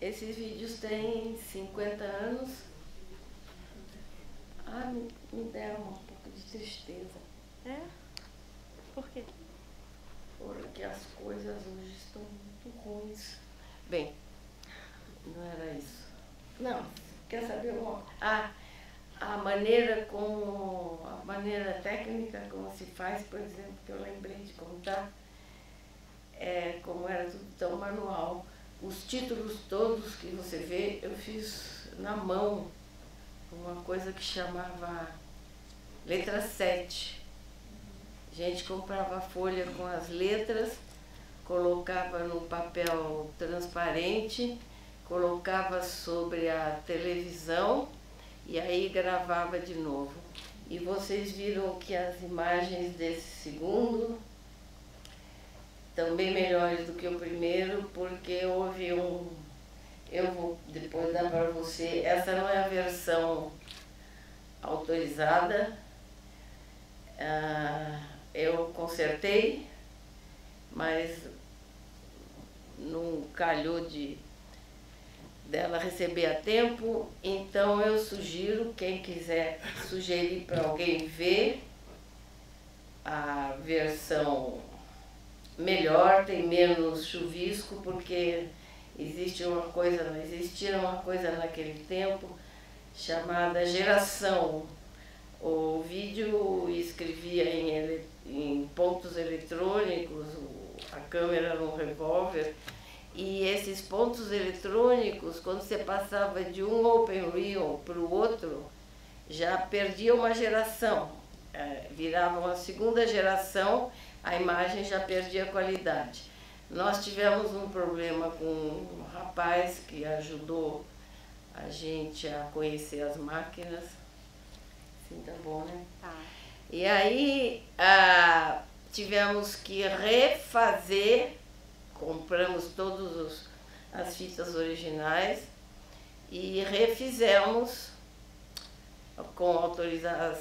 Esses vídeos têm 50 anos. Ah, me deram um pouco de tristeza. É? Por quê? Porque as coisas hoje estão muito ruins. Bem, não era isso. Não, quer saber uma? A maneira técnica como se faz, por exemplo, que eu lembrei de contar, como era tudo tão manual. Os títulos todos que você vê, eu fiz na mão, uma coisa que chamava letra 7. A gente comprava a folha com as letras, colocava no papel transparente, colocava sobre a televisão e aí gravava de novo. E vocês viram que as imagens desse segundo estão bem melhores do que o primeiro, porque houve um... Eu vou depois dar para você. Essa não é a versão autorizada. Eu consertei, mas não calhou dela receber a tempo, então eu sugiro, quem quiser sugerir para alguém ver a versão melhor, tem menos chuvisco, porque existia uma coisa naquele tempo chamada geração. O vídeo escrevia em pontos eletrônicos, a câmera era um revólver, e esses pontos eletrônicos, quando você passava de um open reel para o outro, já perdia uma geração, virava uma segunda geração, a imagem já perdia qualidade. Nós tivemos um problema com um rapaz que ajudou a gente a conhecer as máquinas. Assim tá bom, né? Tá. E aí tivemos que refazer, compramos todas as fitas originais e refizemos com autorizadas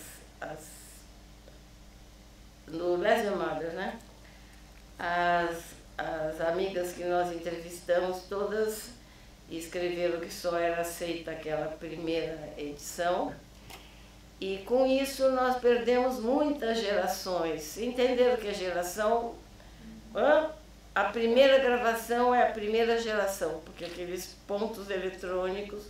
no Lesbian Mothers, né? As amigas que nós entrevistamos, todas escreveram que só era aceita aquela primeira edição. E com isso nós perdemos muitas gerações. Entenderam que a geração... A primeira gravação é a primeira geração, porque aqueles pontos eletrônicos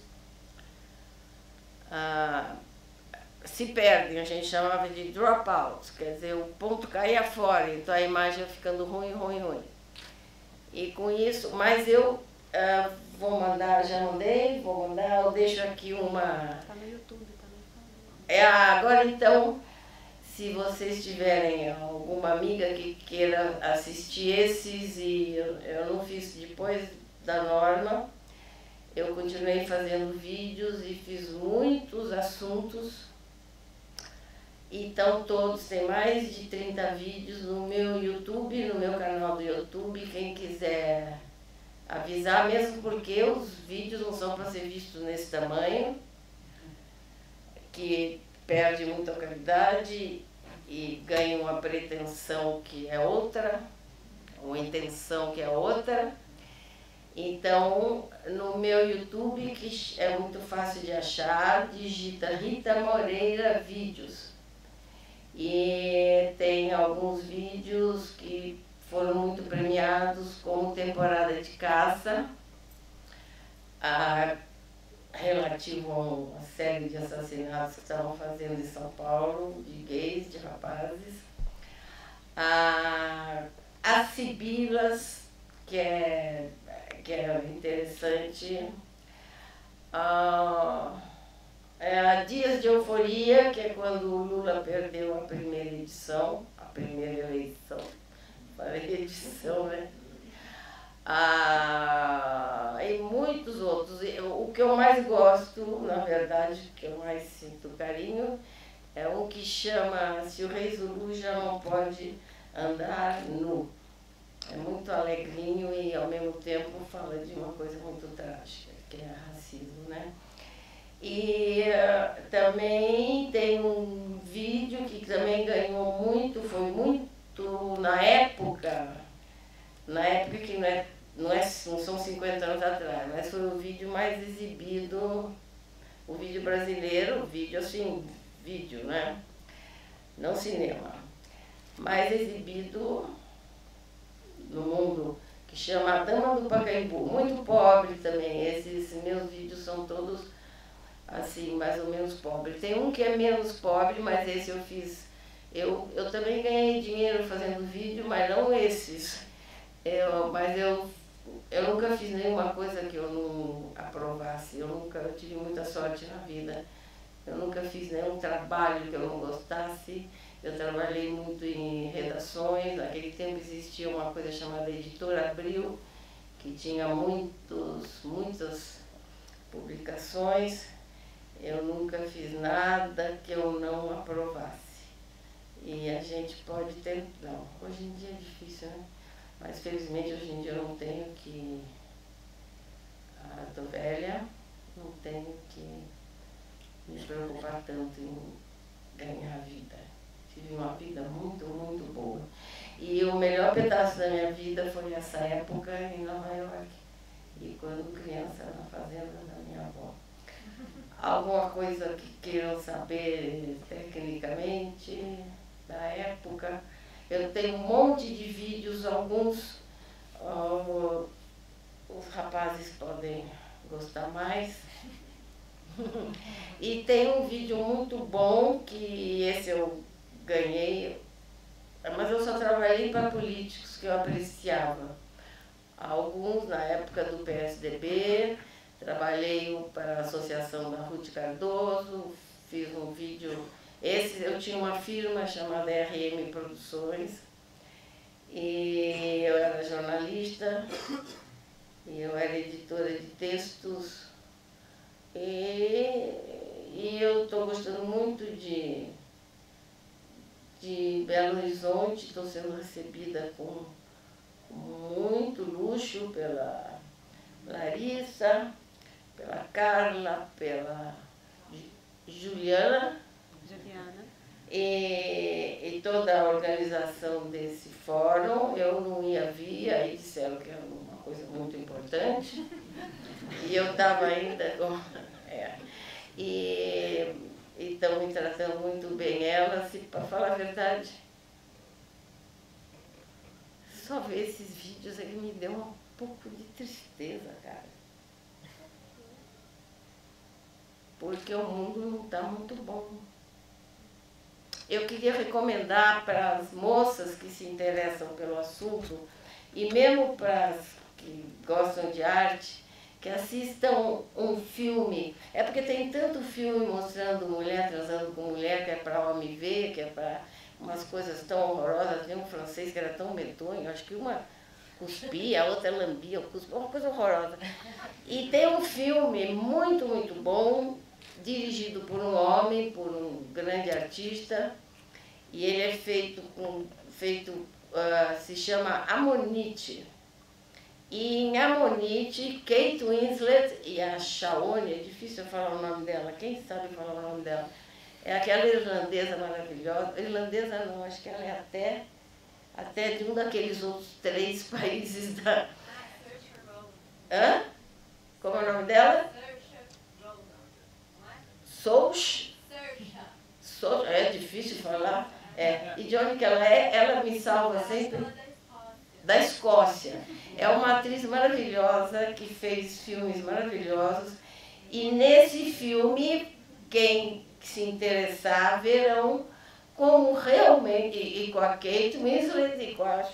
se perdem, a gente chamava de dropout, quer dizer, o ponto caía fora, então a imagem ia ficando ruim. E com isso, mas eu vou mandar, já mandei, vou mandar, eu deixo aqui uma... Tá no YouTube também. Agora então, se vocês tiverem alguma amiga que queira assistir esses, e eu não fiz depois da Norma, eu continuei fazendo vídeos e fiz muitos assuntos. Então todos, tem mais de 30 vídeos no meu YouTube, no meu canal do YouTube, quem quiser avisar, mesmo porque os vídeos não são para ser vistos nesse tamanho, que perde muita qualidade e ganha uma pretensão que é outra, uma intenção que é outra. Então, no meu YouTube, que é muito fácil de achar, digita Rita Moreira Vídeos. E tem alguns vídeos que foram muito premiados, como Temporada de Caça, relativo a uma série de assassinatos que estavam fazendo em São Paulo, de gays, de rapazes. As Sibilas, que é interessante. Dias de Euforia, que é quando o Lula perdeu a primeira edição, a primeira eleição, falei edição, né? E muitos outros. O que eu mais gosto, na verdade, que eu mais sinto carinho, é um que chama Se o Rei Zulu Já Não Pode Andar Nu. É muito alegrinho e, ao mesmo tempo, fala de uma coisa muito trágica, que é racismo, né? E também tem um vídeo que também ganhou muito, foi muito na época que não são 50 anos atrás, mas foi o vídeo mais exibido, o vídeo brasileiro, vídeo assim, vídeo, né? Não cinema, mais exibido no mundo, que chama A Dama do Pacaembu, muito pobre também. Esses meus vídeos são todos assim, mais ou menos pobres. Tem um que é menos pobre, mas esse eu fiz. Eu também ganhei dinheiro fazendo vídeo, mas não esses. Eu nunca fiz nenhuma coisa que eu não aprovasse. Eu tive muita sorte na vida. Eu nunca fiz nenhum trabalho que eu não gostasse. Eu trabalhei muito em redações. Naquele tempo existia uma coisa chamada Editora Abril, que tinha muitas publicações. Eu nunca fiz nada que eu não aprovasse. E a gente pode ter... Não, hoje em dia é difícil, né? Mas felizmente hoje em dia eu não tenho que... Estou velha, não tenho que me preocupar tanto em ganhar vida. Tive uma vida muito, muito boa. E o melhor pedaço da minha vida foi essa época em Nova York. E quando criança na fazenda da minha avó. Alguma coisa que queiram saber tecnicamente da época? Eu tenho um monte de vídeos, alguns os rapazes podem gostar mais. E tem um vídeo muito bom, que esse eu ganhei, mas eu só trabalhei para políticos que eu apreciava. Alguns na época do PSDB, trabalhei para a Associação da Ruth Cardoso, fiz um vídeo. Eu tinha uma firma chamada RM Produções, e eu era jornalista, e eu era editora de textos, e eu estou gostando muito de Belo Horizonte. Estou sendo recebida com muito luxo pela Larissa, pela Carla, pela Juliana. E toda a organização desse fórum. Eu não ia vir, aí disseram que era uma coisa muito importante. E eu estava ainda com... E estão me tratando muito bem elas, e para falar a verdade, só ver esses vídeos aí me deu um pouco de tristeza, cara. Porque o mundo não está muito bom. Eu queria recomendar para as moças que se interessam pelo assunto, e mesmo para as que gostam de arte, que assistam um filme. É porque tem tanto filme mostrando mulher transando com mulher, que é para homem ver, que é para umas coisas tão horrorosas. Tem um francês que era tão medonho, acho que uma cuspia, a outra lambia, uma coisa horrorosa. E tem um filme muito, muito bom, dirigido por um homem, por um grande artista, e ele é se chama Ammonite. E em Ammonite, Kate Winslet e a Shaone, é difícil falar o nome dela, quem sabe falar o nome dela? É aquela irlandesa maravilhosa. Irlandesa não, acho que ela é até de um daqueles outros 3 países da... Hã? Como é o nome dela? Saoirse. É difícil falar. E de onde que ela é? Ela me salva sempre. Da Escócia. É uma atriz maravilhosa que fez filmes maravilhosos. E nesse filme, quem se interessar verão como realmente, e com a Kate Winslet e com a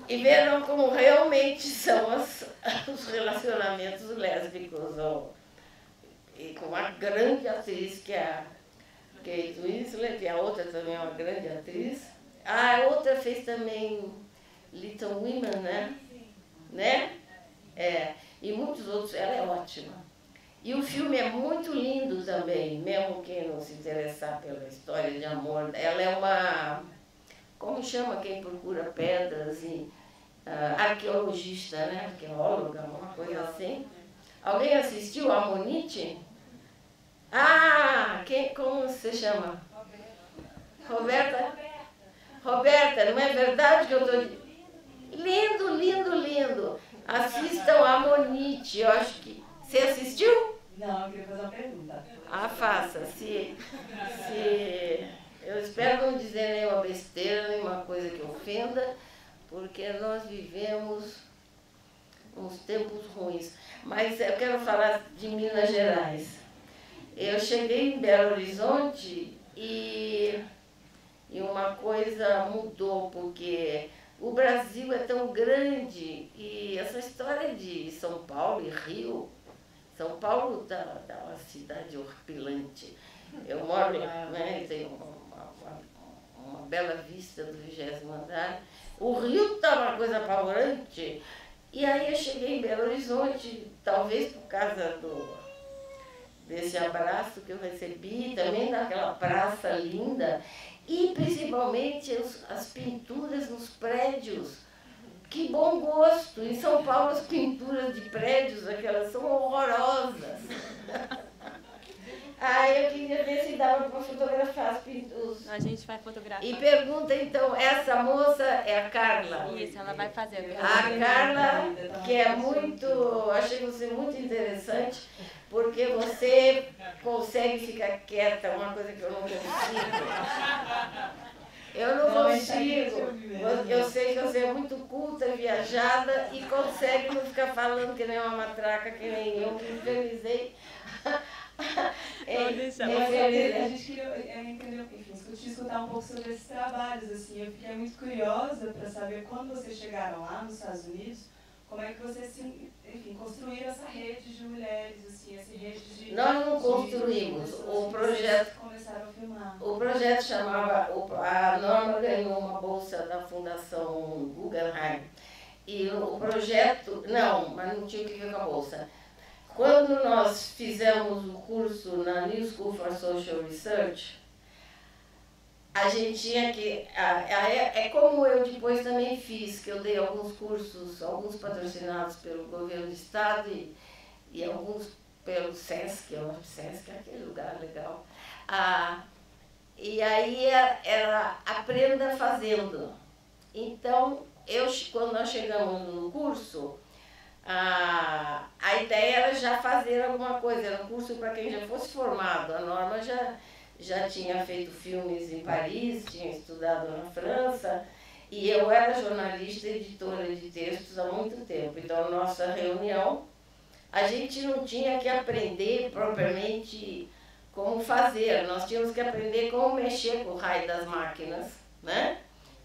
e verão como realmente são os relacionamentos lésbicos. E com uma grande atriz que é a Kate Winslet, e a outra também é uma grande atriz. A outra fez também Little Women, né? E muitos outros. Ela é ótima. E o filme é muito lindo também, mesmo quem não se interessar pela história de amor. Ela é uma... Como chama quem procura pedras? Arqueologista, né? Arqueóloga, uma coisa assim. Alguém assistiu a Ammonite? Como você chama? Roberta, não é verdade que eu estou... Assistam a Monite, eu acho que... Você assistiu? Não, eu queria fazer uma pergunta. Ah, faça. Eu espero não dizer nenhuma besteira, nenhuma coisa que ofenda, porque nós vivemos uns tempos ruins. Mas eu quero falar de Minas Gerais. Eu cheguei em Belo Horizonte e uma coisa mudou, porque o Brasil é tão grande e essa história de São Paulo e Rio, São Paulo tá uma cidade horripilante. Eu moro lá, né, tem uma bela vista do 20º andar. O Rio tá uma coisa apavorante. E aí eu cheguei em Belo Horizonte, talvez por causa desse abraço que eu recebi, também daquela praça linda, e principalmente as pinturas nos prédios. Que bom gosto! Em São Paulo as pinturas de prédios, aquelas são horrorosas. Eu queria ver se dava para fotografar as pinturas. A gente vai fotografar. E pergunta então, essa moça é a Carla? Isso, ela vai fazer. A Carla, que é muito, achei você muito interessante, porque você consegue ficar quieta, uma coisa que eu não consigo. Eu não consigo. Eu sei que você é muito culta, viajada e consegue não ficar falando que nem uma matraca, que nem eu, que infelizei. A gente queria entender, enfim, escutar um pouco sobre esses trabalhos, assim. Eu fiquei muito curiosa para saber quando vocês chegaram lá nos Estados Unidos, como é que vocês, enfim, construíram essa rede de mulheres, assim, essa rede de... Nós não construímos. O projeto... Começaram a filmar. O projeto chamava... A Norma ganhou uma bolsa da Fundação Guggenheim. E o projeto... Não, mas não tinha o que ver com a bolsa. Quando nós fizemos o curso na New School for Social Research, a gente tinha que... É como eu depois também fiz, que eu dei alguns cursos, alguns patrocinados pelo governo do estado e alguns pelo SESC, eu acho que SESC é aquele lugar legal. E aí era aprenda fazendo. Então, quando nós chegamos no curso, a ideia era já fazer alguma coisa, era um curso para quem já fosse formado. A Norma já tinha feito filmes em Paris, tinha estudado na França, e eu era jornalista e editora de textos há muito tempo. Então, nossa reunião, a gente não tinha que aprender propriamente como fazer, nós tínhamos que aprender como mexer com o raio das máquinas, né?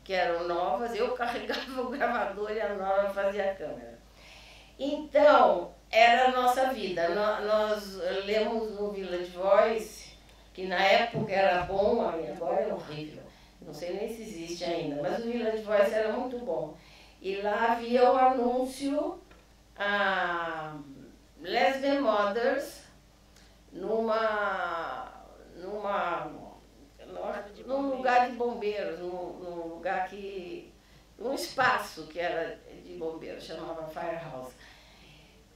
Que eram novas, eu carregava o gravador e a Norma fazia a câmera. Então, era a nossa vida. Nós lemos no Village Voice, que na época era bom, agora é horrível. Não sei nem se existe ainda, mas o Village Voice era muito bom. E lá havia um anúncio, Lesbian Mothers, num lugar de bombeiros, num espaço que era de bombeiros, chamava Firehouse.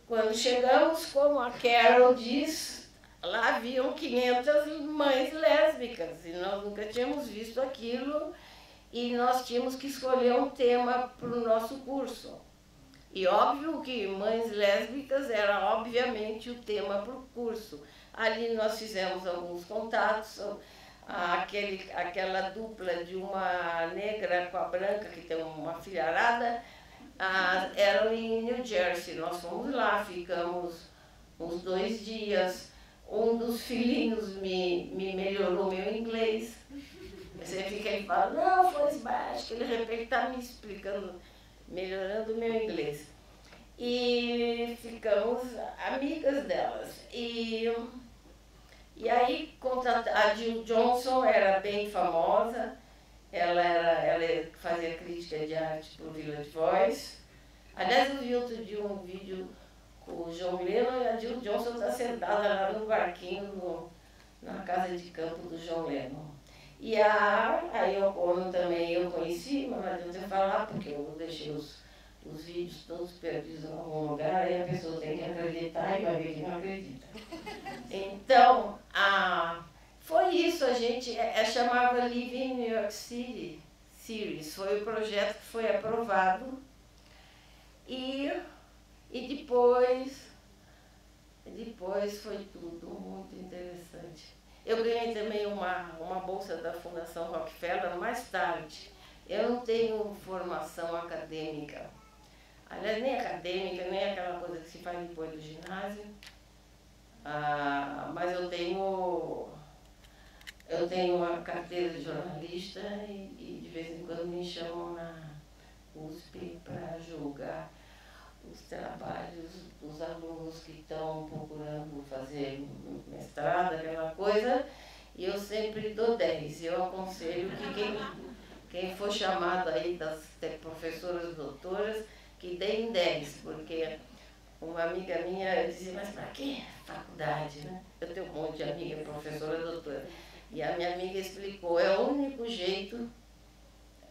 Quando chegamos, como a Carol diz, lá haviam 500 mães lésbicas e nós nunca tínhamos visto aquilo e nós tínhamos que escolher um tema para o nosso curso. E óbvio que mães lésbicas era obviamente o tema para o curso. Ali nós fizemos alguns contatos, aquela dupla de uma negra com a branca, que tem uma filharada, eram em New Jersey. Nós fomos lá, ficamos uns 2 dias. Um dos filhinhos me melhorou meu inglês. Você fica aí e fala, não, foi baixo, que de repente está me explicando, melhorando o meu inglês. E ficamos amigas delas. E aí a Jill Johnson era bem famosa, ela fazia crítica de arte para o Village Voice. Aliás, eu vi outro dia um vídeo com o John Lennon e a Jill Johnson está sentada lá no barquinho na casa de campo do John Lennon. E a Yoko Ono também eu conheci, mas não adianta eu falar porque eu deixei os vídeos todos perdidos em algum lugar, aí a pessoa tem que acreditar e vai ver que não acredita. Então, foi isso, a gente chamava Living New York City Series, foi o projeto que foi aprovado e E depois foi tudo muito interessante. Eu ganhei também uma bolsa da Fundação Rockefeller mais tarde. Eu não tenho formação acadêmica. Aliás, nem acadêmica, nem aquela coisa que se faz depois do ginásio. Mas eu tenho uma carteira de jornalista e de vez em quando me chamam na USP para julgar os trabalhos dos alunos que estão procurando fazer mestrado, aquela coisa, e eu sempre dou 10. Eu aconselho que quem for chamado aí das professoras doutoras, que deem 10, porque uma amiga minha dizia, mas para que faculdade, né? Eu tenho um monte de amiga professora doutora. E a minha amiga explicou, é o único jeito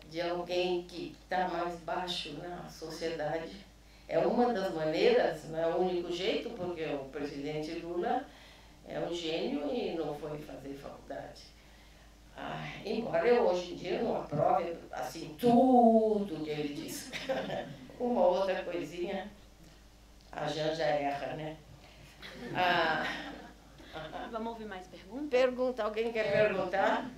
de alguém que está mais baixo na sociedade. É uma das maneiras, não é o único jeito, porque o presidente Lula é um gênio e não foi fazer faculdade. Embora eu hoje em dia não aprove assim tudo que ele diz. Uma outra coisinha, a Janja erra, né? Vamos ouvir mais perguntas? Pergunta, alguém quer perguntar?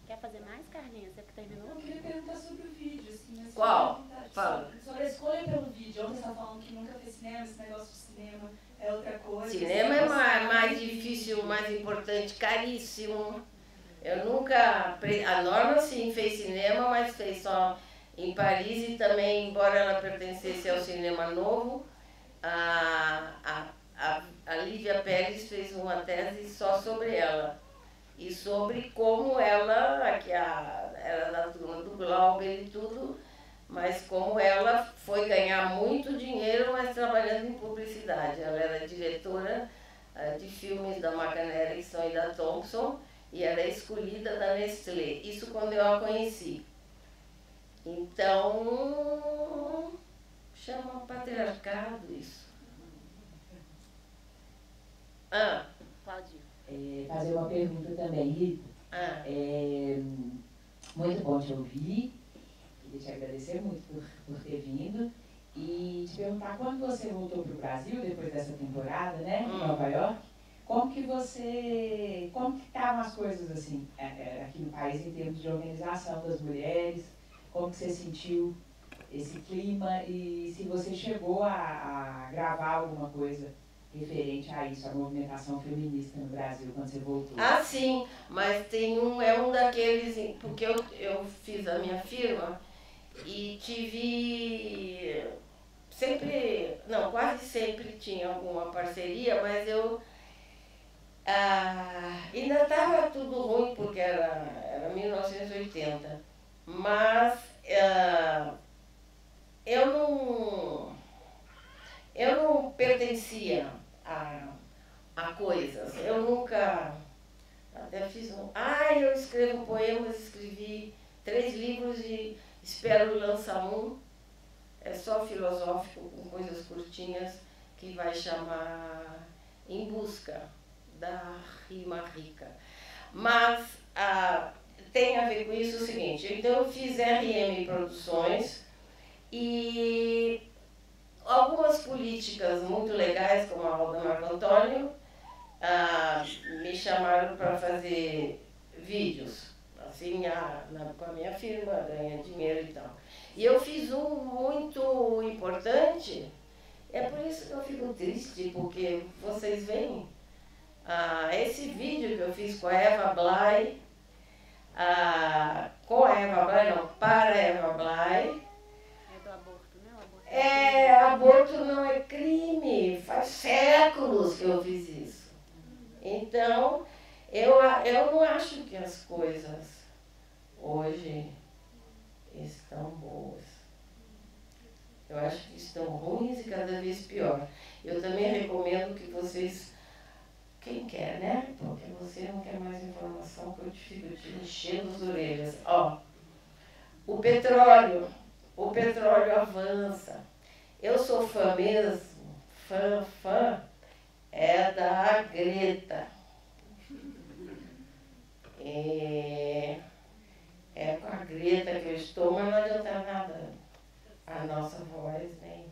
Quer fazer mais, Carlinhos? Você que terminou? Eu queria perguntar sobre o vídeo, assim. Qual? Fala. Sobre a escolha pelo vídeo. Ontem você estava falando que nunca fez cinema, esse negócio de cinema é outra coisa. Cinema é mais difícil, mais importante, caríssimo. Eu nunca... A Norma, sim, fez cinema, mas fez só em Paris e também, embora ela pertencesse ao Cinema Novo, a Lívia Pérez fez uma tese só sobre ela. E sobre como ela, que era da turma do Glauber e tudo, mas como ela foi ganhar muito dinheiro, mas trabalhando em publicidade. Ela era diretora de filmes da McCann Erickson e da Thompson e era escolhida da Nestlé. Isso quando eu a conheci. Então, chama patriarcado isso. Claudinho. Fazer uma pergunta também, Rita. Muito bom te ouvir. Queria te agradecer muito por ter vindo. E te perguntar, quando você voltou para o Brasil, depois dessa temporada, né, em Nova York, como que estavam as coisas assim, aqui no país, em termos de organização das mulheres? Como que você sentiu esse clima? E se você chegou a gravar alguma coisa referente a isso, a movimentação feminista no Brasil, quando você voltou? Sim, mas tem um daqueles, porque eu fiz a minha firma e tive sempre, não, quase sempre tinha alguma parceria, mas eu ainda estava tudo ruim porque era 1980, mas eu não pertencia a coisas. Eu nunca... Até fiz eu escrevo poemas, escrevi 3 livros e espero lançar um. É só filosófico, com coisas curtinhas, que vai chamar Em Busca da Rima Rica. Mas tem a ver com isso o seguinte, então eu fiz RM Produções e algumas políticas muito legais, como a Alda Marco Antônio, me chamaram para fazer vídeos, assim, com a minha firma, ganhando dinheiro e tal. E eu fiz um muito importante, é por isso que eu fico triste, porque vocês veem, esse vídeo que eu fiz com a Eva Bly, para a Eva Bly, aborto não é crime, faz séculos que eu fiz isso. Então, eu não acho que as coisas hoje estão boas. Eu acho que estão ruins e cada vez pior. Eu também recomendo que vocês, quem quer, né? Porque você não quer mais informação, que eu fico te enchendo as orelhas. O petróleo avança. Eu sou fã mesmo, fã, é da Greta. greta que eu estou, mas não adianta nada. A nossa voz vem.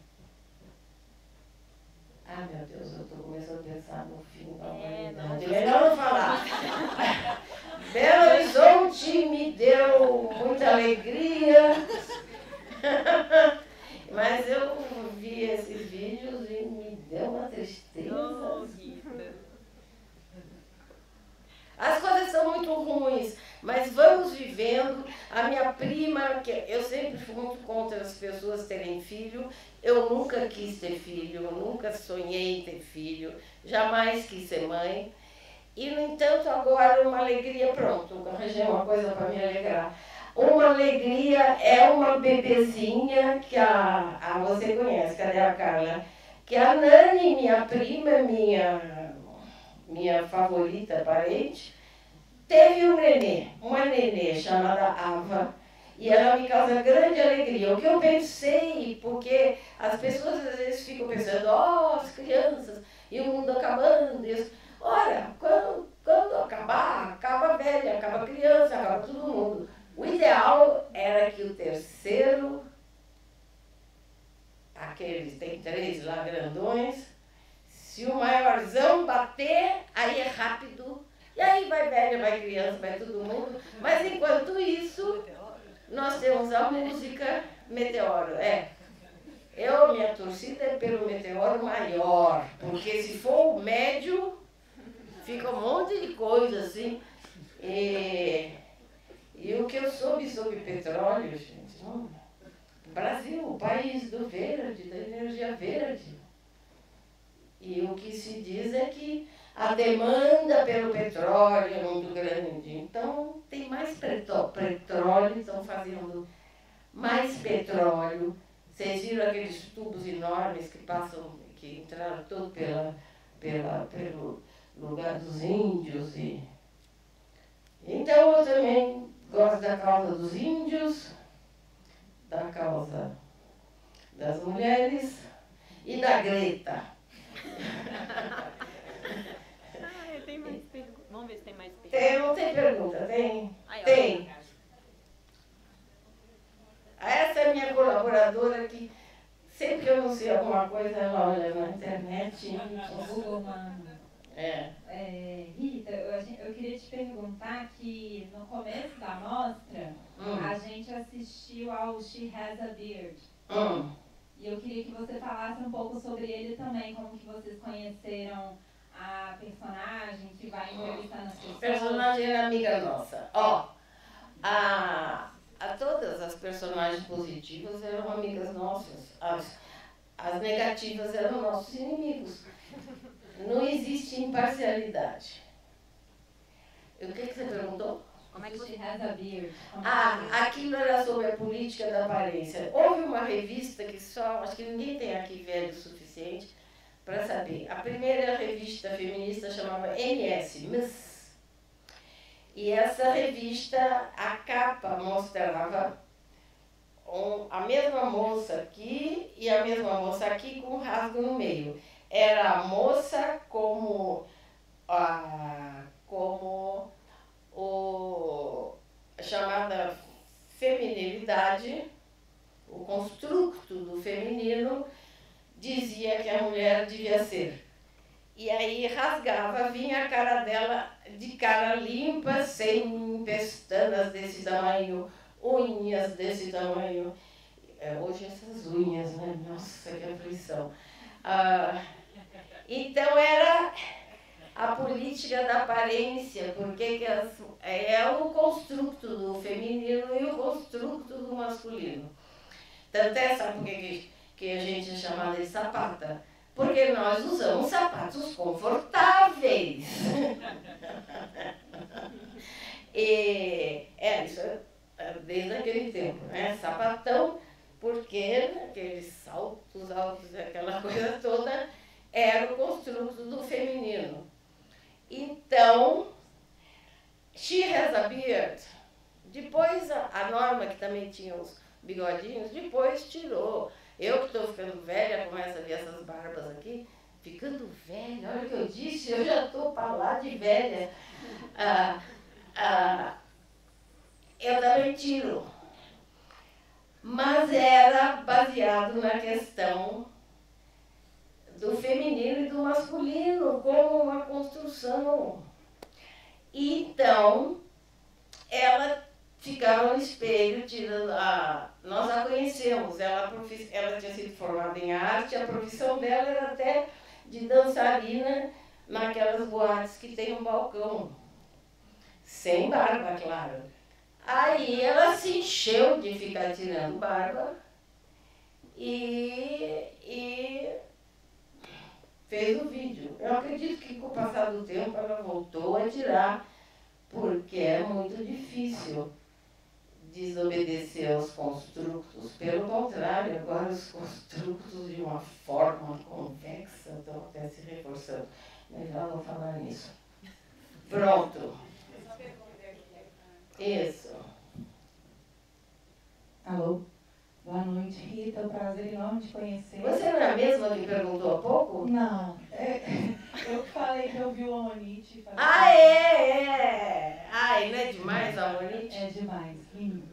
Ah, meu Deus, eu estou começando a pensar no fim da humanidade. Melhor não falar. Belo Horizonte me deu muita alegria. Mas eu vi esses vídeos e me deu uma tristeza. As coisas são muito ruins, mas vamos vivendo. A minha prima, que eu sempre fui muito contra as pessoas terem filho, eu nunca quis ter filho, eu nunca sonhei em ter filho, jamais quis ser mãe. E, no entanto, agora uma alegria, pronto, eu arranjei uma coisa para me alegrar. Uma alegria é uma bebezinha que você conhece, cadê a Carla? Que a Nani, minha prima, minha favorita parente, teve uma nenê chamada Ava, e ela me causa grande alegria. O que eu pensei, porque as pessoas às vezes ficam pensando, as crianças, e o mundo acabando, isso. Ora, quando acabar, acaba velha, acaba criança, acaba todo mundo. O ideal era que o terceiro, aqueles, tem 3 lá grandões, se o maiorzão bater, aí é rápido, e aí vai velha, vai criança, vai todo mundo. Mas enquanto isso, nós temos a música Meteoro. Minha torcida é pelo Meteoro maior, porque se for o médio, fica um monte de coisa assim. E o que eu soube sobre petróleo, gente, Brasil, o país do verde, da energia verde. E o que se diz é que a demanda pelo petróleo é muito grande. Então, tem mais petróleo, estão fazendo mais petróleo. Vocês viram aqueles tubos enormes que passam, que entraram todo pelo lugar dos índios. Então, eu também gosto da causa dos índios, da causa das mulheres e da Greta. Tem mais perguntas. Vamos ver se tem mais perguntas. Não tem pergunta, tem? Aí, ó. Tem. Essa é a minha colaboradora que sempre que eu não sei alguma coisa, ela olha na internet. Rita, eu queria te perguntar que no começo da mostra, a gente assistiu ao She Has a Beard. E eu queria que você falasse um pouco sobre ele também, como que vocês conheceram a personagem que vai entrevistando as pessoas. A personagem é amiga nossa. Todas as personagens positivas eram amigas nossas. As negativas eram nossos inimigos. Não existe imparcialidade. O que você perguntou? Como é que She Has a Beard. Aquilo era sobre a política da aparência. Houve uma revista que acho que ninguém tem aqui velho o suficiente para saber. A primeira revista feminista chamava MS, Miss. E essa revista, a capa mostrava a mesma moça aqui e a mesma moça aqui com um rasgo no meio. Era a moça como chamada feminilidade, o construto do feminino dizia que a mulher devia ser. E aí rasgava, vinha a cara dela de cara limpa, sem pestanas desse tamanho, unhas desse tamanho. Hoje essas unhas, né? Nossa, que aflição. Então era a política da aparência, porque é o construto do feminino e o construto do masculino. Tanto sabe por que a gente é chamada de sapata? Porque nós usamos sapatos confortáveis. Isso desde aquele tempo, né? Sapatão, porque aqueles saltos altos, aquela coisa toda, era o construto do feminino. Então, She Has a Beard. Depois a Norma, que também tinha os bigodinhos, depois tirou. Eu que estou ficando velha, começo a ver essas barbas aqui, ficando velha, olha o que eu disse, eu já estou para lá de velha. eu também tiro. Mas era baseado na questão do feminino e do masculino como uma construção. Então, ela ficava no espelho, tirando nós a conhecemos, ela tinha sido formada em arte, a profissão dela era até de dançarina naquelas boates que tem um balcão, sem barba, claro. Aí ela se encheu de ficar tirando barba e fez o vídeo. Eu acredito que com o passar do tempo ela voltou a tirar, porque é muito difícil desobedecer aos construtos. Pelo contrário, agora os construtos de uma forma convexa estão até se reforçando. Mas já vou falar nisso. Pronto. Isso. Alô? Boa noite, Rita. É um prazer enorme te conhecer. Você não é a mesma que perguntou há pouco? Não. Eu falei que eu vi o Amonite. Ai, não é demais a Amonite? É demais, lindo.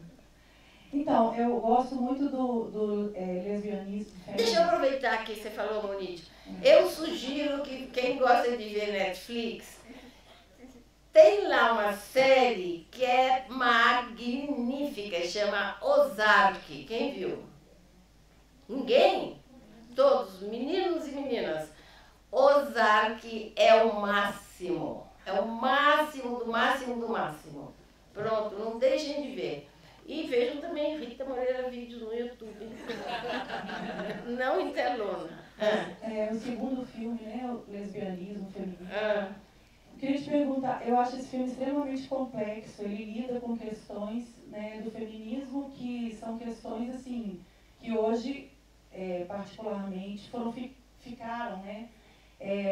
Então, eu gosto muito do lesbianismo feminino. Deixa eu aproveitar que você falou Amonite. Eu sugiro que quem gosta de ver Netflix, tem lá uma série que é magnífica, chama Ozark. Quem viu? Ninguém? Todos, meninos e meninas. Ozark é o máximo. É o máximo do máximo do máximo. Pronto, não deixem de ver. E vejam também Rita Moreira Vídeos no YouTube. Não em telona. O segundo filme, né? O lesbianismo feminino. Queria te perguntar, eu acho esse filme extremamente complexo, ele lida com questões, né, do feminismo que são questões assim, que hoje, particularmente, ficaram, né,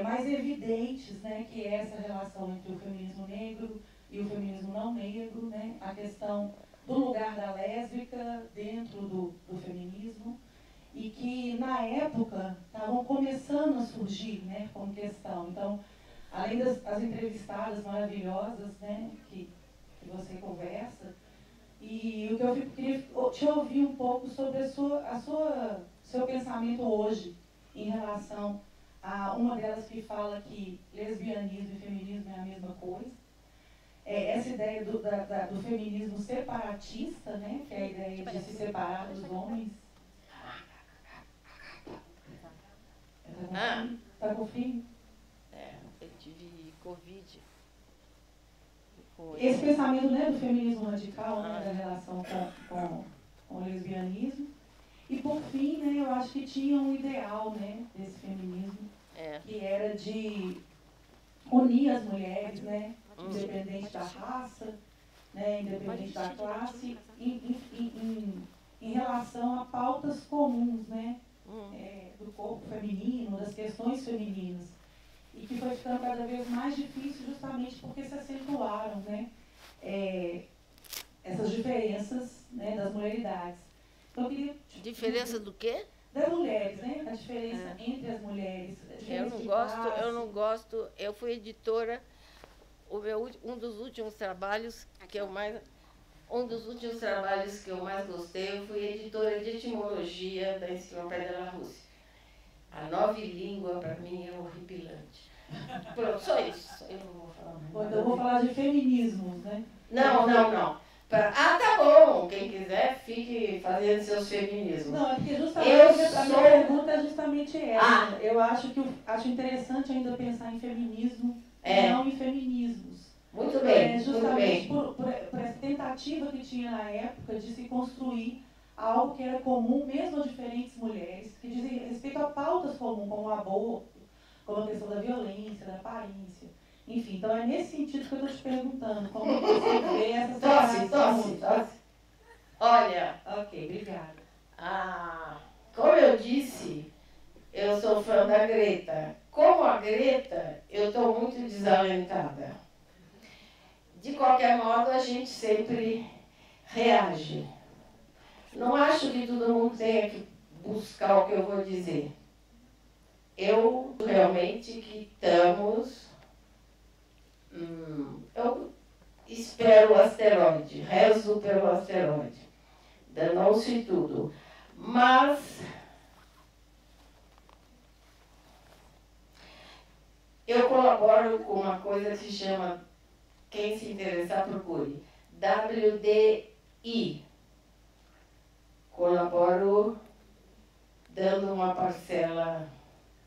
mais evidentes, né, que é essa relação entre o feminismo negro e o feminismo não negro, né, a questão do lugar da lésbica dentro do feminismo, e que na época estavam começando a surgir, né, como questão. Então, além das entrevistadas maravilhosas, né, que você conversa, e o que eu queria te ouvir um pouco sobre seu pensamento hoje em relação a uma delas que fala que lesbianismo e feminismo é a mesma coisa. Essa ideia do feminismo separatista, né, que é a ideia de se separar dos homens. Tá com frio? Eu tive Covid. Esse pensamento, né, do feminismo radical, né, da relação com o lesbianismo. E por fim, né, eu acho que tinha um ideal, né, desse feminismo, que era de unir as mulheres, né, independente da raça, né, independente da classe, em relação a pautas comuns, né, do corpo feminino, das questões femininas. E que foi ficando cada vez mais difícil justamente porque se acentuaram, né, essas diferenças, né, das mulheridades. Então, eu queria... Diferença do quê? Das mulheres, né? A diferença entre as mulheres. Eu não gosto. Eu fui editora. Um dos últimos trabalhos que eu mais gostei, eu fui editora de etimologia da Enciclopédia da Rússia. A nova língua, para mim, é horripilante. Pronto, só isso. Eu não vou falar mais. Então, eu vou falar de feminismos, né? Não. Tá bom. Quem quiser, fique fazendo seus feminismos. Não, é porque justamente a minha pergunta é justamente essa. Eu acho interessante ainda pensar em feminismo e não em feminismos. Muito bem, justamente por essa tentativa que tinha na época de se construir algo que era comum, mesmo a diferentes mulheres, que dizem respeito a pautas comuns, como o aborto, como a questão da violência, da aparência. Enfim, então é nesse sentido que eu estou te perguntando, como você vê essa separação. Tosse. Olha... Ok, obrigada. Como eu disse, eu sou fã da Greta. Como a Greta, eu estou muito desalentada. De qualquer modo, a gente sempre reage. Não acho que todo mundo tenha que buscar o que eu vou dizer. Eu realmente que estamos... espero o asteroide, rezo pelo asteroide. Danou-se tudo. Mas eu colaboro com uma coisa que se chama, quem se interessar, procure, WDI. Colaboro dando uma parcela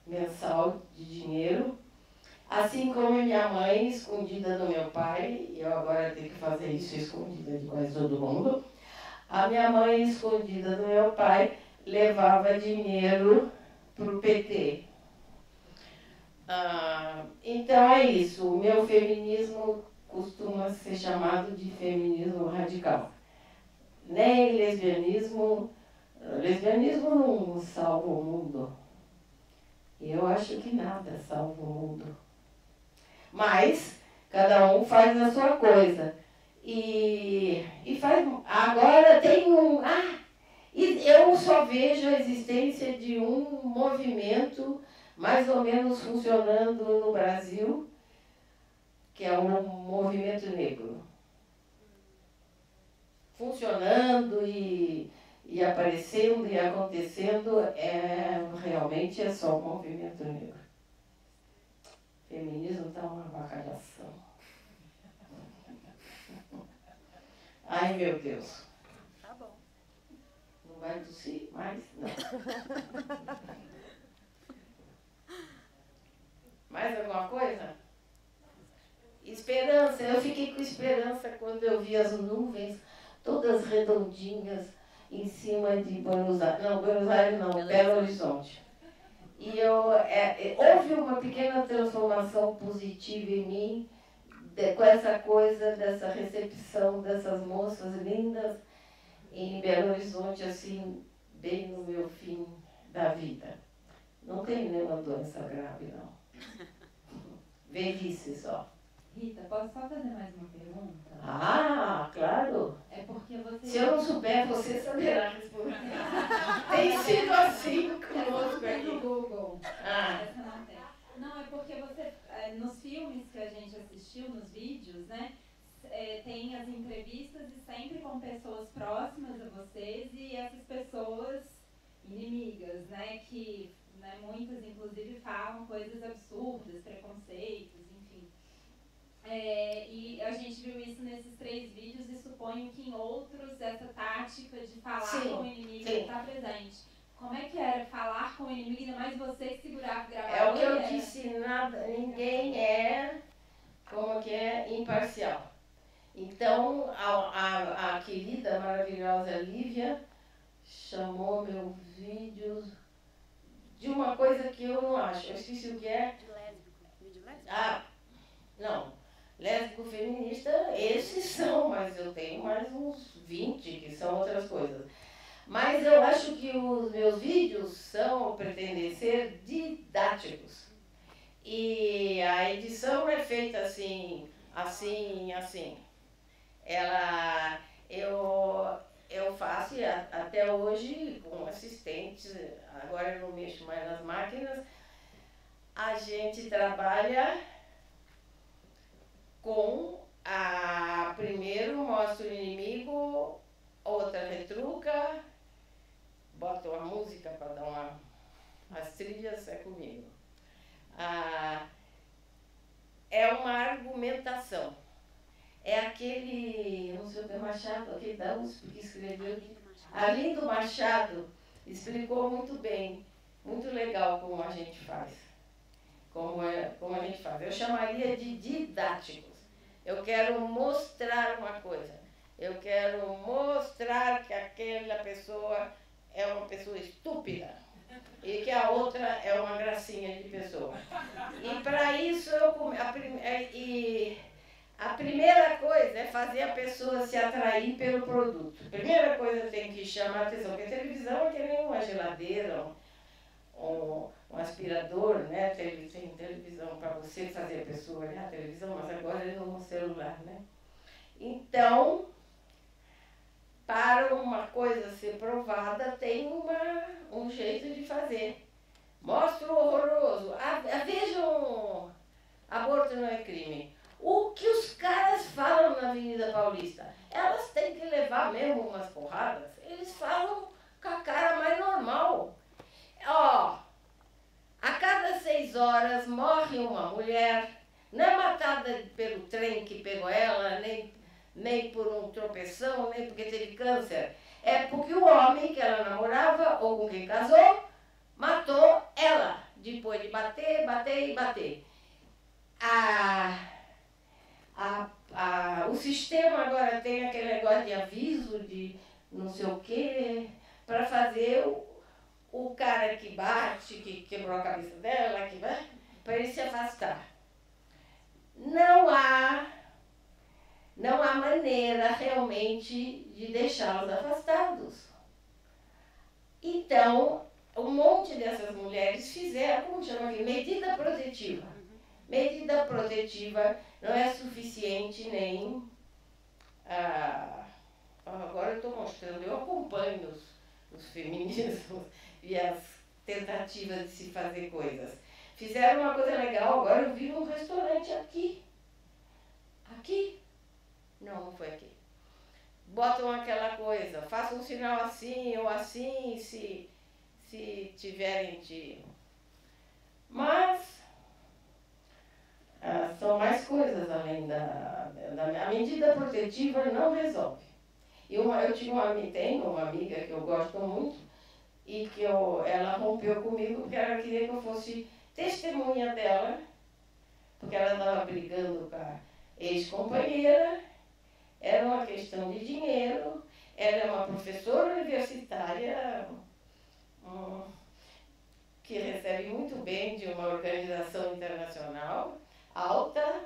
mensal de dinheiro, assim como minha mãe, escondida do meu pai, e eu agora tenho que fazer isso escondida de quase todo mundo, a minha mãe, escondida do meu pai, levava dinheiro para o PT. Então é isso, o meu feminismo costuma ser chamado de feminismo radical. Nem lesbianismo não salva o mundo. Eu acho que nada salva o mundo. Mas cada um faz a sua coisa. E faz. Agora tem e eu só vejo a existência de um movimento mais ou menos funcionando no Brasil, que é o movimento negro. Funcionando e aparecendo e acontecendo, realmente é só o movimento negro. O feminismo está uma avacalhação. Ai, meu Deus. Tá bom. Não vai tossir mais? Não. Mais alguma coisa? Esperança. Eu fiquei com esperança quando eu vi as nuvens todas redondinhas em cima de Buenos Aires. Não, Buenos Aires não, Belo Horizonte. E houve uma pequena transformação positiva em mim, com essa coisa, dessa recepção dessas moças lindas em Belo Horizonte, assim, bem no meu fim da vida. Não tenho nenhuma doença grave, não. Velhice só. Rita, posso só fazer mais uma pergunta? Ah, claro. É porque você... Se eu não souber, você saberá responder. Tem sido assim conosco aqui. no Google. Ah. Essa não tem. Não, é porque você, nos filmes que a gente assistiu, nos vídeos, né, tem as entrevistas e sempre com pessoas próximas a vocês e essas pessoas inimigas, né, que muitas inclusive falam coisas absurdas, preconceitos, enfim. E a gente viu isso nesses 3 vídeos e suponho que em outros essa tática de falar com o inimigo está presente. Como é que era falar com o inimigo, ainda mais você que segurava o gravador? É o que eu disse, ninguém imparcial. Então, a querida, maravilhosa Lívia chamou meus vídeos de uma coisa que eu não acho. Eu esqueci o que é. De lésbico. Vídeo lésbico? Não. Lésbico feminista, esses são, mas eu tenho mais uns 20 que são outras coisas. Mas eu acho que os meus vídeos pretendem ser didáticos. E a edição é feita assim. Eu faço até hoje com assistentes, agora eu não mexo mais nas máquinas, a gente trabalha com primeiro mostra o inimigo, outra retruca, bota uma música para dar as trilhas, é comigo. É uma argumentação. É aquele, não sei o que, Machado, aquele da USP que escreveu, Arlindo Machado, explicou muito bem, muito legal como a gente faz. Como a gente faz. Eu chamaria de didáticos. Eu quero mostrar uma coisa. Eu quero mostrar que aquela pessoa é uma pessoa estúpida e que a outra é uma gracinha de pessoa. E para isso a primeira coisa é fazer a pessoa se atrair pelo produto. A primeira coisa tem que chamar a atenção, porque a televisão é que nem uma geladeira, um aspirador, né? Tem televisão para você fazer a pessoa olhar a televisão, mas agora é no celular, né? Então, para uma coisa ser provada, tem um jeito de fazer. Mostra o horroroso. Vejam, aborto não é crime. O que os caras falam na Avenida Paulista. Elas têm que levar mesmo umas porradas. Eles falam com a cara mais normal. Ó, a cada 6 horas morre uma mulher, não é matada pelo trem que pegou ela, nem por um tropeção, nem porque teve câncer. É porque o homem que ela namorava ou com quem casou matou ela, depois de bater, bater e bater. O sistema agora tem aquele negócio de aviso, de não sei o quê, para fazer o cara que bate, que quebrou a cabeça dela, para ele se afastar. Não há maneira realmente de deixá-los afastados. Então, um monte dessas mulheres fizeram, como chama aqui, medida protetiva. Medida protetiva não é suficiente nem... agora eu estou mostrando, eu acompanho os feminismos e as tentativas de se fazer coisas. Fizeram uma coisa legal, agora eu vi um restaurante aqui. Aqui? Não foi aqui. Botam aquela coisa, façam um sinal assim ou assim, se tiverem de... Mas são mais coisas além a medida protetiva não resolve. Eu tenho uma amiga que eu gosto muito e que ela rompeu comigo porque ela queria que eu fosse testemunha dela, porque ela estava brigando com a ex-companheira, era uma questão de dinheiro, ela é uma professora universitária que recebe muito bem de uma organização internacional, alta,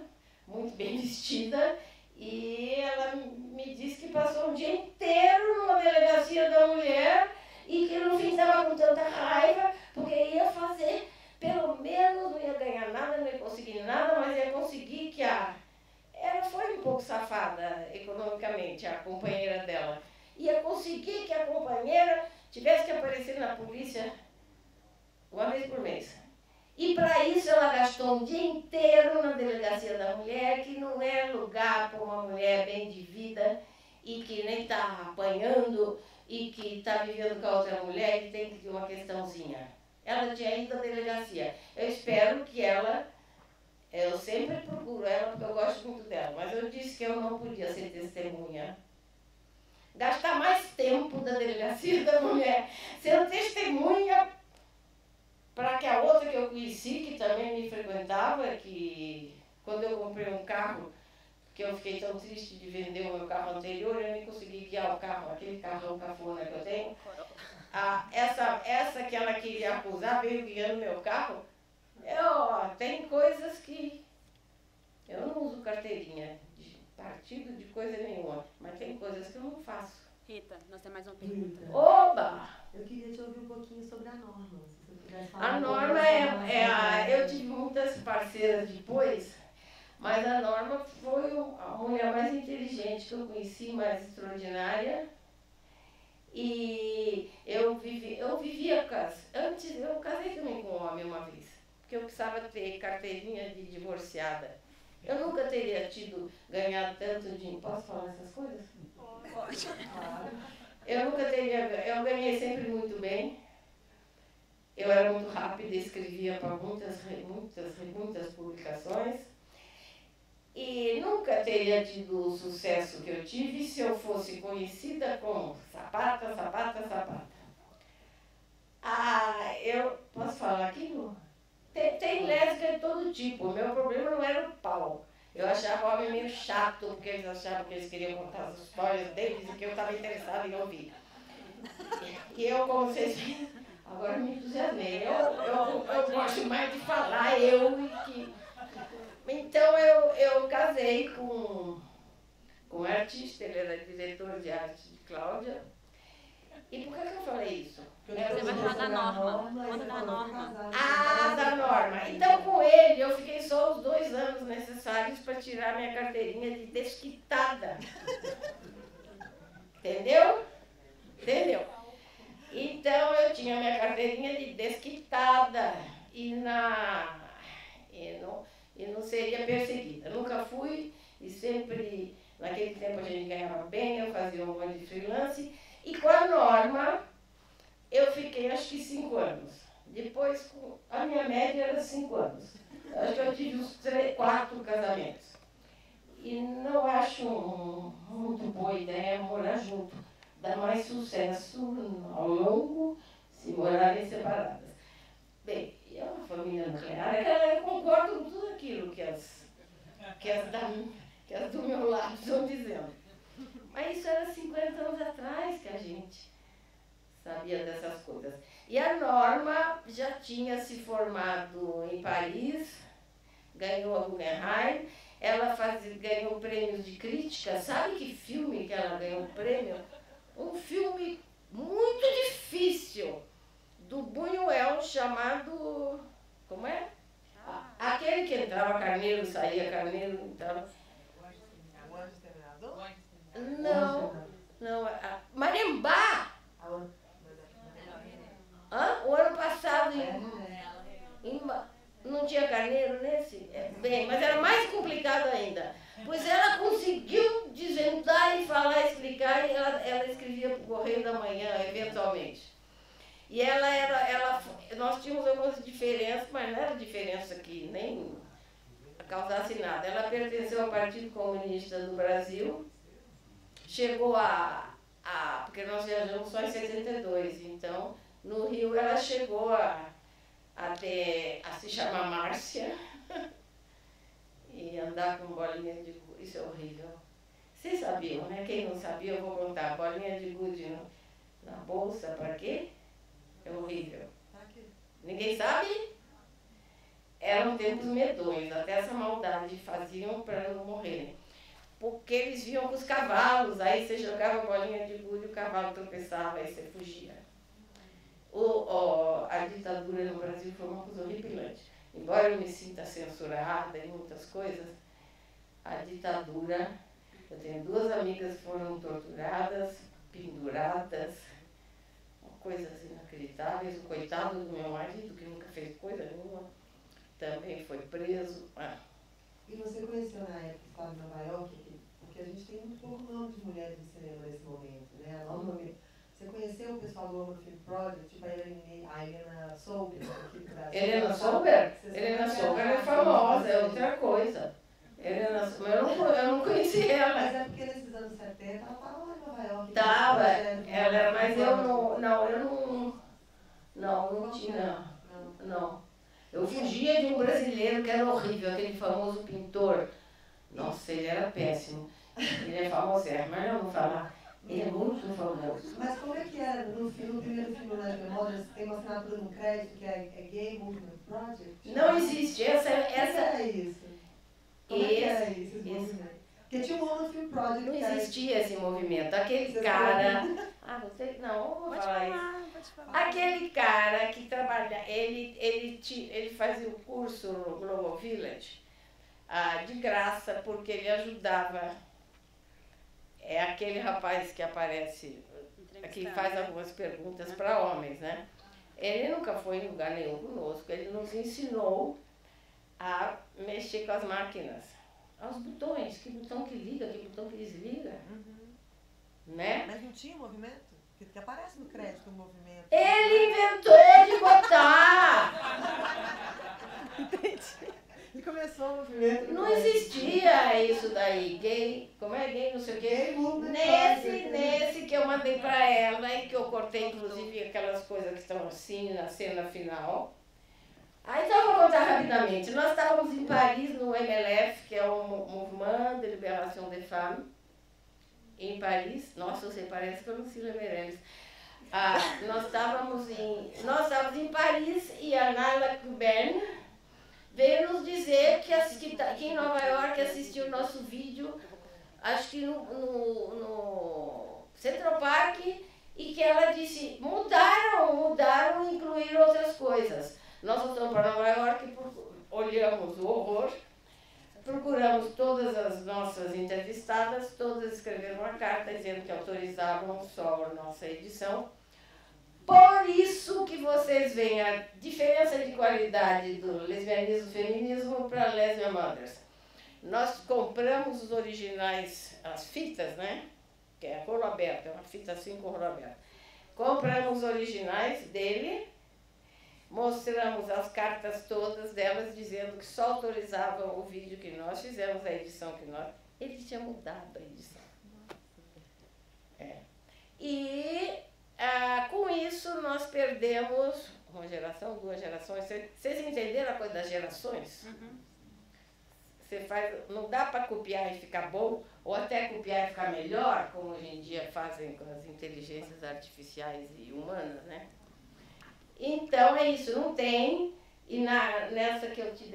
muito bem vestida, e ela me disse que passou um dia inteiro numa delegacia da mulher e que no fim estava com tanta raiva porque ia fazer, pelo menos não ia ganhar nada, não ia conseguir nada, mas ia conseguir que ela foi um pouco safada economicamente, a companheira dela. Ia conseguir que a companheira tivesse que aparecer na polícia uma vez por mês. E para isso ela gastou um dia inteiro na delegacia da mulher, que não é lugar para uma mulher bem de vida e que nem está apanhando e que está vivendo com a outra mulher e tem que ter uma questãozinha. Ela tinha ido à delegacia. Eu espero que eu sempre procuro ela porque eu gosto muito dela, mas eu disse que eu não podia ser testemunha. Gastar mais tempo da delegacia da mulher sendo testemunha para que a outra que eu conheci, que também me frequentava, que quando eu comprei um carro, que eu fiquei tão triste de vender o meu carro anterior, eu nem consegui guiar o carro, aquele carrão cafona que eu tenho. Essa que ela queria acusar veio guiando meu carro. Tem coisas que... Eu não uso carteirinha de partido, de coisa nenhuma, mas tem coisas que eu não faço. Rita, nós temos mais uma pergunta. Oba! Eu queria te ouvir um pouquinho sobre a Norma. Se você pudesse falar A Norma eu tive muitas parceiras depois, mas a Norma foi a mulher mais inteligente que eu conheci, mais extraordinária. E eu vivia antes, eu casei também com um homem uma vez, porque eu precisava ter carteirinha de divorciada. Eu nunca teria ganhado tanto dinheiro. Posso falar essas coisas? Pode. Eu ganhei sempre muito bem. Eu era muito rápida, escrevia para muitas publicações. E nunca teria tido o sucesso que eu tive se eu fosse conhecida como sapata. Eu posso falar aquilo? Tem lésbica de todo tipo. O meu problema não era o pau. Eu achava o homem meio chato, porque eles achavam que eles queriam contar as histórias deles e que eu estava interessada em ouvir. E eu, como vocês viram, agora me entusiasmei. Eu gosto mais de falar, Então eu casei com um artista, ele era diretor de arte de Cláudia. E por que eu falei isso? Você vai falar da Norma. Conta da Norma. Da Norma. Então, com ele, eu fiquei só os 2 anos necessários para tirar minha carteirinha de desquitada. Entendeu? Então, eu tinha minha carteirinha de desquitada e não seria perseguida. Nunca fui e sempre Naquele tempo a gente ganhava bem, eu fazia um monte de freelance. E com a Norma, eu fiquei acho que 5 anos. Depois, a minha média era 5 anos. Acho que eu tive uns 4 casamentos. E não acho muito boa ideia morar junto. Dá mais sucesso ao longo se morarem separadas. Bem, e a família nuclear, eu concordo com tudo aquilo que as do meu lado estão dizendo. Mas isso era 50 anos atrás que a gente sabia dessas coisas. E a Norma já tinha se formado em Paris, ganhou a Guggenheim, ela ganhou prêmios de crítica. Sabe que filme que ela ganhou o prêmio? Um filme muito difícil, do Buñuel, chamado... Como é? Aquele que entrava carneiro, saía carneiro, entrava... O Anjo Exterminador? Não. Marimbá! O ano passado, não tinha carneiro nesse? Bem, mas era mais complicado ainda. Pois ela conseguiu desvendar e falar, explicar, e ela escrevia para o Correio da Manhã, eventualmente. E nós tínhamos algumas diferenças, mas não era diferença que nem causasse nada. Ela pertenceu ao Partido Comunista do Brasil, chegou porque nós viajamos só em 62, então no Rio ela chegou a se chamar Márcia e andar com bolinha de gude. Isso é horrível. Vocês sabiam, né? Quem não sabia, eu vou contar. Bolinha de gude na bolsa, para quê? É horrível. Ninguém sabe? Eram tempos medonhos, até essa maldade faziam para não morrerem. Porque eles viam com os cavalos, aí você jogava bolinha de gude, o cavalo tropeçava, aí você fugia. A ditadura no Brasil foi uma coisa horripilante. Embora eu me sinta censurada em muitas coisas, a ditadura... Eu tenho 2 amigas que foram torturadas, penduradas, coisas inacreditáveis. O coitado do meu marido, que nunca fez coisa nenhuma, também foi preso. E você conheceu na época que estava em Nova York, porque a gente tem muito pouco nome de mulheres no cinema nesse momento, né? Você conheceu o pessoal do Woman Film Project, tipo a Helena Solberg aqui do Brasil? Helena Solberg? Helena Solberg é famosa, é outra coisa. Eu não conheci ela. Mas é porque nesses anos 70 ela estava lá em Nova York. Mas eu não tinha. Não. Eu fugia de um brasileiro que era horrível, aquele famoso pintor. Nossa, ele era péssimo. Ele é famoso, mas eu não vou falar. Ele é muito famoso. Mas como é que era no primeiro filme Nas Memórias? Tem uma assinatura no crédito que é Gay Movement Project? Não existe. Essa é isso? Como é que era isso, esse movimento? Porque tinha um Woman Film Project. Não existia esse movimento. Aquele cara... você... Não, eu vou falar isso. Pode falar. Aquele cara que trabalha... Ele fazia o curso no Global Village de graça, porque ele ajudava... É aquele rapaz que aparece, que faz algumas perguntas para homens, né? Ele nunca foi em lugar nenhum conosco, ele nos ensinou a mexer com as máquinas, aos botões, que botão que liga, que botão que desliga, né? Mas não tinha movimento? Porque aparece no crédito o movimento. Ele inventou de botar! Entendi. E começou o movimento. Não existia isso daí, gay, como é gay, não sei o quê. Nesse que eu mandei para ela e que eu cortei, inclusive, aquelas coisas que estão assim na cena final. Aí então eu vou contar rapidamente. Nós estávamos em Paris, no MLF, que é o Mouvement de Libération des Femmes, em Paris. Nossa, você parece que eu não sei Meirelles. Nós estávamos em Paris e a Naila Kuben veio nos dizer que em Nova York assistiu o nosso vídeo, acho que no Central Park, e que ela disse, mudaram e incluíram outras coisas. Nós voltamos para Nova York, olhamos o horror, procuramos todas as nossas entrevistadas, todas escreveram uma carta dizendo que autorizavam só a nossa edição. Por isso que vocês veem a diferença de qualidade do lesbianismo e feminismo para Lesbian Mothers. nós compramos os originais, as fitas, né? Que é rolo aberto, é uma fita assim com rolo aberto. Compramos os originais dele, mostramos as cartas todas delas, dizendo que só autorizavam o vídeo que nós fizemos, a edição que nós... Ele tinha mudado a edição. E com isso nós perdemos uma geração, 2 gerações. Vocês entenderam a coisa das gerações? Você faz, não dá para copiar e ficar bom, ou até copiar e ficar melhor, como hoje em dia fazem com as inteligências artificiais e humanas, né? Então é isso, não tem. E nessa que eu te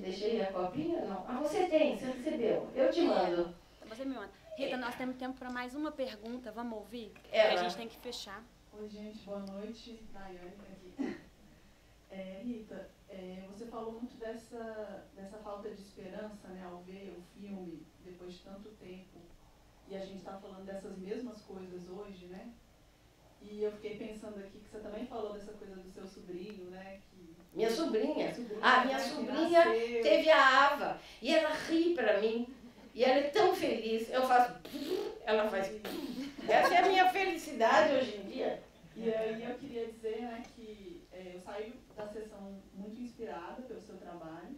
deixei a copinha, não. Ah, você tem, você recebeu. Eu te mando. Você me manda. Rita, nós temos tempo para mais uma pergunta, vamos ouvir? Ela. A gente tem que fechar. Oi, gente, boa noite. Daiane aqui. Rita, você falou muito dessa falta de esperança, né, ao ver o filme depois de tanto tempo. E a gente está falando dessas mesmas coisas hoje, né? E eu fiquei pensando aqui que você também falou dessa coisa do seu sobrinho, né? Minha sobrinha. Minha sobrinha teve a Ava. E ela ri pra mim. E ela é tão feliz. Eu faço... Ela faz... Essa é a minha felicidade hoje em dia. E aí eu queria dizer, né, que eu saí da sessão muito inspirada pelo seu trabalho.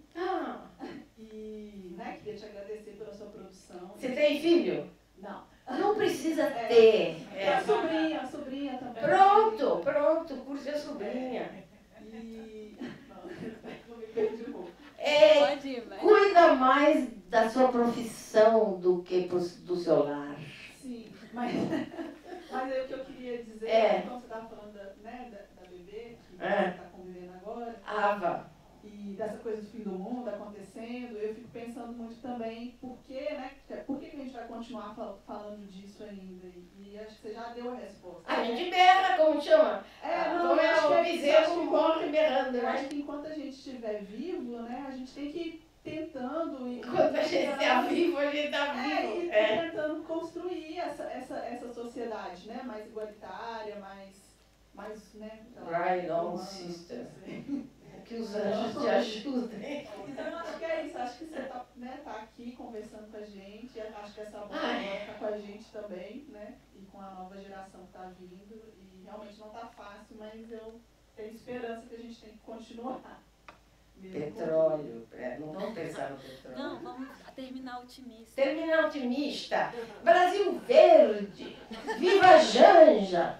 E, né, queria te agradecer pela sua produção. Você tem filho? Não. Não precisa ter. A sobrinha também. Pronto, curte a sobrinha. E... Não, vou me perder um pouco. Pode ir, vai. Cuida mais da sua profissão do que do seu lar. Sim, mas aí o que eu queria dizer, quando você estava falando da bebê, que você está convivendo agora, Ava. E dessa coisa do fim do mundo acontecendo, eu fico pensando muito também por que a gente vai continuar falando disso ainda? E acho que você já deu a resposta. A gente berra, como chama? Como é o bezerro morre berrando, Eu acho né? que enquanto a gente estiver vivo, né, a gente tem que ir tentando... Enquanto a gente está vivo, a gente está vivo. E tentando construir essa sociedade, né, mais igualitária, mais né... Right on, sister. Que os anjos te ajudem. Então, eu acho que é isso. Acho que você tá aqui conversando com a gente. Acho que essa bola está com a gente também, né? E com a nova geração que está vindo. E realmente não está fácil, mas eu tenho esperança que a gente tem que continuar. Petróleo. Não vamos pensar no petróleo. Não, vamos terminar otimista. Terminar otimista. Brasil verde. Viva a Janja.